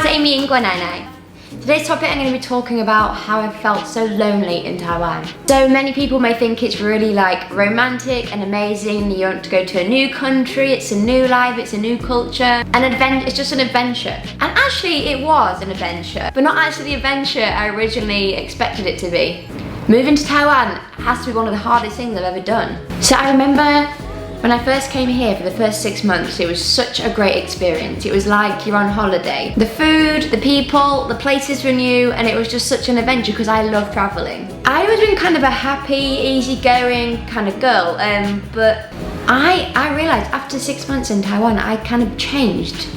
to Amy英国奶奶. Today's topic I'm going to be talking about how I felt so lonely in Taiwan. So many people may think it's really like romantic and amazing. You want to go to a new country, it's a new life, it's a new culture. It's just an adventure. And actually it was an adventure, but not actually the adventure I originally expected it to be. Moving to Taiwan has to be one of the hardest things I've ever done. So I remember when I first came here for the first 6 months, it was such a great experience. It was like you're on holiday. The food, the people, the places were new, and it was just such an adventure because I love traveling. I always been kind of a happy, easygoing kind of girl, but I realized after 6 months in Taiwan, I kind of changed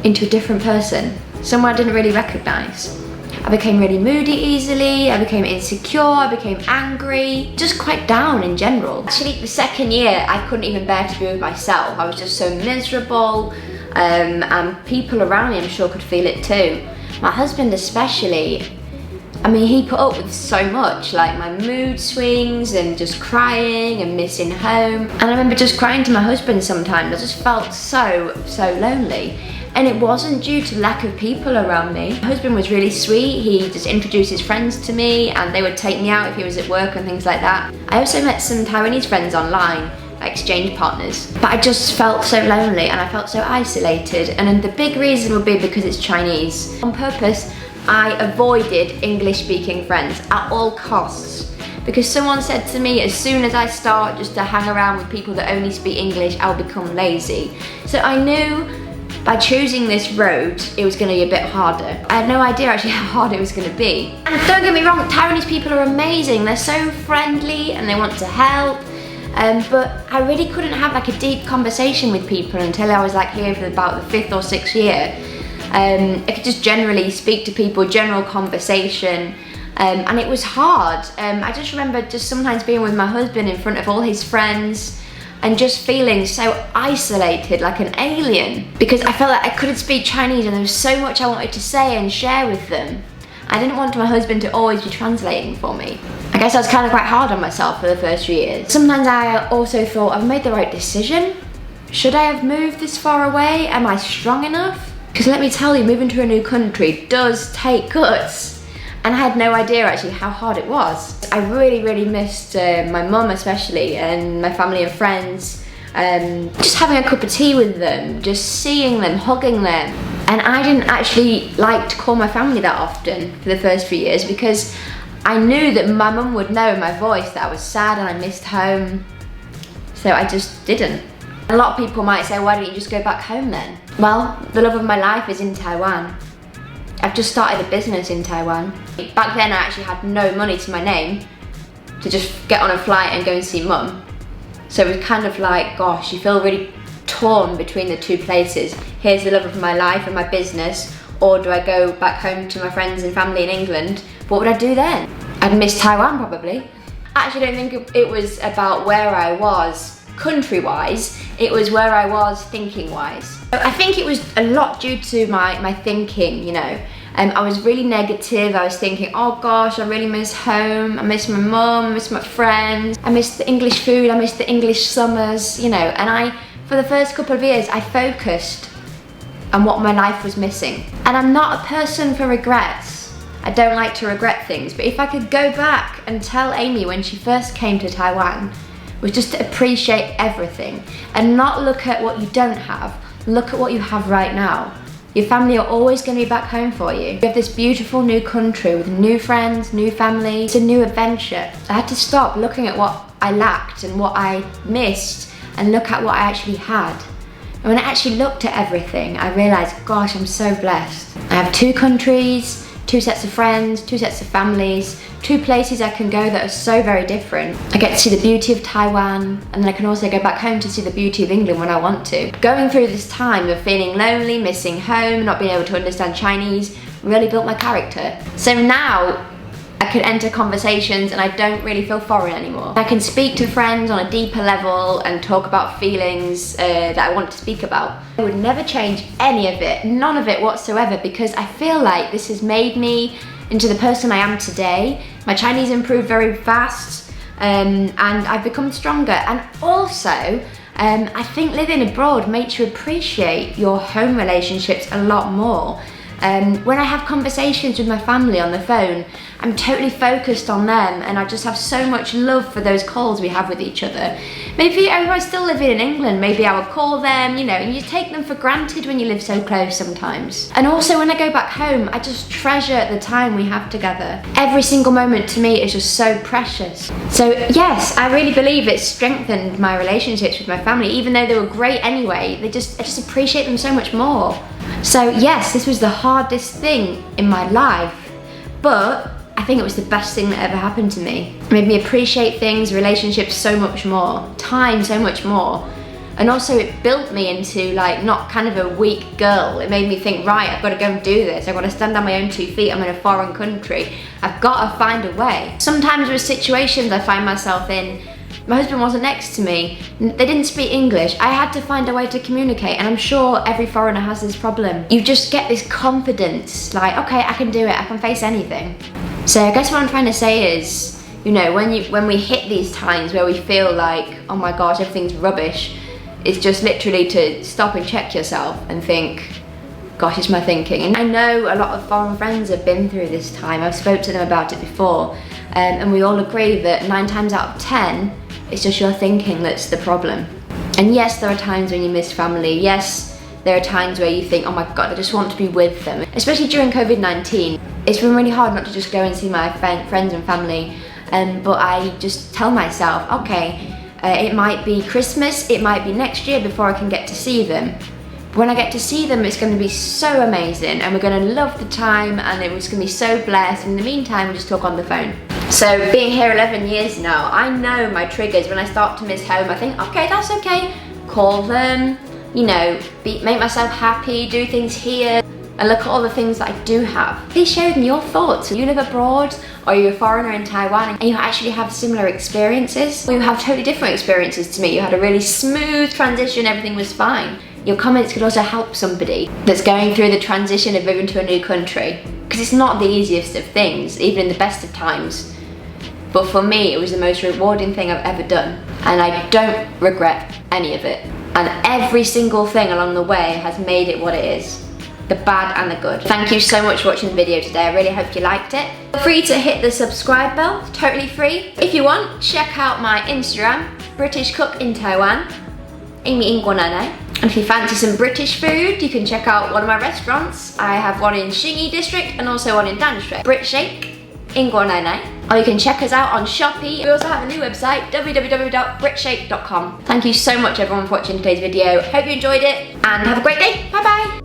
into a different person, someone I didn't really recognize. I became really moody easily, I became insecure, I became angry, just quite down in general. Actually, the second year, I couldn't even bear to be with myself. I was just so miserable, and people around me, I'm sure, could feel it too. My husband especially, I mean, he put up with so much, like my mood swings and just crying and missing home. And I remember just crying to my husband sometimes. I just felt so lonely. And it wasn't due to lack of people around me. My husband was really sweet. He just introduced his friends to me and they would take me out if he was at work and things like that. I also met some Taiwanese friends online, exchange partners. But I just felt so lonely and I felt so isolated. And then the big reason would be because it's Chinese. On purpose, I avoided English-speaking friends at all costs. Because someone said to me, as soon as I start just to hang around with people that only speak English, I'll become lazy. So I knew by choosing this road, it was going to be a bit harder. I had no idea actually how hard it was going to be. And don't get me wrong, Taiwanese people are amazing. They're so friendly and they want to help. But I really couldn't have like a deep conversation with people until I was like here for about the 5th or 6th year. I could just generally speak to people, general conversation. And it was hard. I just remember just sometimes being with my husband in front of all his friends and just feeling so isolated, like an alien, because I felt like I couldn't speak Chinese and there was so much I wanted to say and share with them. I didn't want my husband to always be translating for me. I guess I was kind of quite hard on myself for the first few years. Sometimes I also thought, I've made the right decision? Should I have moved this far away? Am I strong enough? Because let me tell you, moving to a new country does take guts. And I had no idea actually how hard it was. I really missed my mum especially, and my family and friends. Just having a cup of tea with them, just seeing them, hugging them. And I didn't actually like to call my family that often for the first few years because I knew that my mum would know in my voice that I was sad and I missed home. So I just didn't. A lot of people might say, why don't you just go back home then? Well, the love of my life is in Taiwan. I've just started a business in Taiwan. Back then I actually had no money to my name to just get on a flight and go and see mum. So it was kind of like, gosh, you feel really torn between the two places. Here's the love of my life and my business, or do I go back home to my friends and family in England? What would I do then? I'd miss Taiwan probably. I actually don't think it was about where I was country-wise, it was where I was thinking-wise. So I think it was a lot due to my thinking, you know. I was really negative. I was thinking, oh gosh, I really miss home, I miss my mum, I miss my friends, I miss the English food, I miss the English summers, you know. And for the first couple of years, I focused on what my life was missing. And I'm not a person for regrets. I don't like to regret things, but if I could go back and tell Amy when she first came to Taiwan, was just to appreciate everything and not look at what you don't have, look at what you have right now. Your family are always going to be back home for you. You have this beautiful new country with new friends, new family. It's a new adventure. I had to stop looking at what I lacked and what I missed and look at what I actually had. And when I actually looked at everything, I realized, gosh, I'm so blessed. I have 2 countries, 2 sets of friends, 2 sets of families, 2 places I can go that are so very different. I get to see the beauty of Taiwan, and then I can also go back home to see the beauty of England when I want to. Going through this time of feeling lonely, missing home, not being able to understand Chinese, really built my character. So now, I can enter conversations and I don't really feel foreign anymore. I can speak to friends on a deeper level and talk about feelings that I want to speak about. I would never change any of it, none of it whatsoever, because I feel like this has made me into the person I am today. My Chinese improved very fast and I've become stronger. And also, I think living abroad makes you appreciate your home relationships a lot more. When I have conversations with my family on the phone, I'm totally focused on them, and I just have so much love for those calls we have with each other. Maybe if I was still living in England, maybe I would call them, you know, and you take them for granted when you live so close sometimes. And also when I go back home, I just treasure the time we have together. Every single moment to me is just so precious. So yes, I really believe it's strengthened my relationships with my family, even though they were great anyway. I just appreciate them so much more. So yes, this was the hardest thing in my life, but I think it was the best thing that ever happened to me. It made me appreciate things, relationships so much more, time so much more. And also it built me into like not kind of a weak girl. It made me think, right, I've got to go and do this. I've got to stand on my own 2 feet. I'm in a foreign country. I've got to find a way. Sometimes there are situations I find myself in. My husband wasn't next to me. They didn't speak English. I had to find a way to communicate, and I'm sure every foreigner has this problem. You just get this confidence, like, okay, I can do it, I can face anything. So I guess what I'm trying to say is, you know, when we hit these times where we feel like, oh my gosh, everything's rubbish, it's just literally to stop and check yourself and think, gosh, it's my thinking. And I know a lot of foreign friends have been through this time. I've spoke to them about it before, and we all agree that 9 times out of 10, it's just your thinking that's the problem. And yes, there are times when you miss family. Yes, there are times where you think, oh my God, I just want to be with them. Especially during COVID-19. It's been really hard not to just go and see my friends and family, but I just tell myself, okay, it might be Christmas, it might be next year before I can get to see them. When I get to see them, it's going to be so amazing, and we're going to love the time, and it's going to be so blessed. In the meantime, we just talk on the phone. So being here 11 years now, I know my triggers. When I start to miss home, I think, okay, that's okay. Call them, you know, make myself happy, do things here, and look at all the things that I do have. Please share with me your thoughts. You live abroad, or you're a foreigner in Taiwan, and you actually have similar experiences. Or you have totally different experiences to me. You had a really smooth transition, everything was fine. Your comments could also help somebody that's going through the transition of moving to a new country. Because it's not the easiest of things, even in the best of times. But for me, it was the most rewarding thing I've ever done. And I don't regret any of it. And every single thing along the way has made it what it is. The bad and the good. Thank you so much for watching the video today. I really hope you liked it. Feel free to hit the subscribe bell, it's totally free. If you want, check out my Instagram, British Cook in Taiwan, 英国奶奶. And if you fancy some British food, you can check out one of my restaurants. I have one in Xinyi district and also one in Danshek. Britshake, 英国奶奶. Or you can check us out on Shopee. We also have a new website, www.britshake.com. Thank you so much everyone for watching today's video. Hope you enjoyed it and have a great day. Bye bye.